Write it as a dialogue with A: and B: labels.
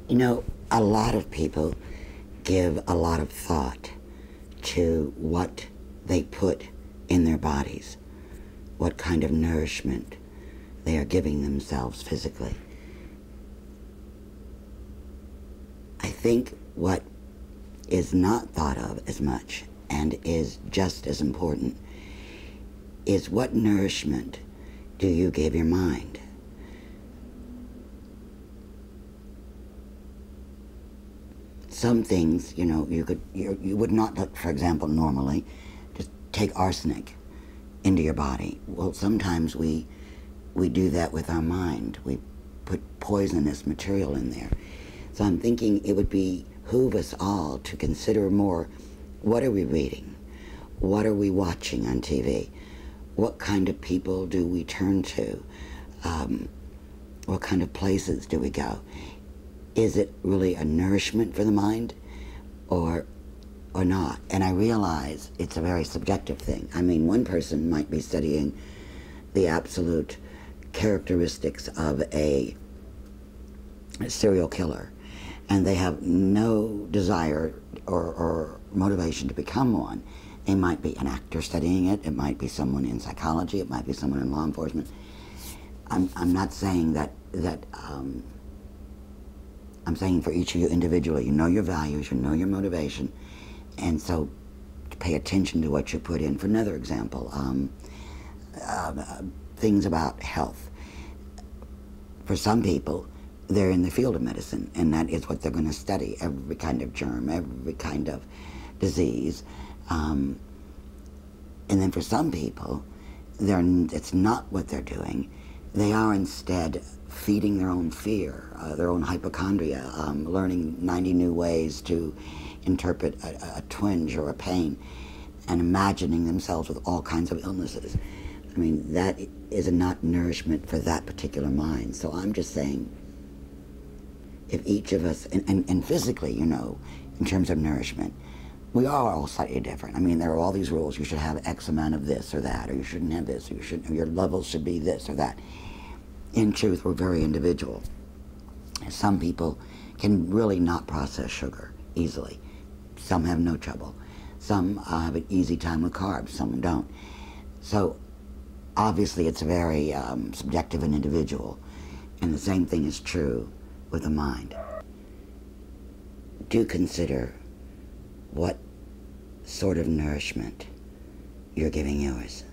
A: You know, a lot of people give a lot of thought to what they put in their bodies, what kind of nourishment they are giving themselves physically. I think what is not thought of as much and is just as important is what nourishment do you give your mind? Some things, you know, you would not look, for example, normally, just take arsenic into your body. Well, sometimes we do that with our mind. We put poisonous material in there. So I'm thinking it would behoove us all to consider more, what are we reading? What are we watching on TV? What kind of people do we turn to? What kind of places do we go? Is it really a nourishment for the mind or not? And I realize it's a very subjective thing. I mean, one person might be studying the absolute characteristics of a serial killer, and they have no desire or motivation to become one. They might be an actor studying it. It might be someone in psychology. It might be someone in law enforcement. I'm not saying that I'm saying for each of you individually, you know your values, you know your motivation, and so pay attention to what you put in. For another example, things about health. For some people, they're in the field of medicine, and that is what they're going to study, every kind of germ, every kind of disease. And then for some people, it's not what they're doing. They are instead feeding their own fear, their own hypochondria, learning 90 new ways to interpret a twinge or a pain, and imagining themselves with all kinds of illnesses. I mean, that is not nourishment for that particular mind. So I'm just saying, if each of us, and physically, you know, in terms of nourishment, we are all slightly different. I mean, there are all these rules. You should have X amount of this or that, or you shouldn't have this, or your levels should be this or that. In truth, we're very individual. Some people can really not process sugar easily. Some have no trouble. Some have an easy time with carbs. Some don't. So obviously it's very subjective and individual. And the same thing is true with the mind. Do consider what sort of nourishment you're giving yours.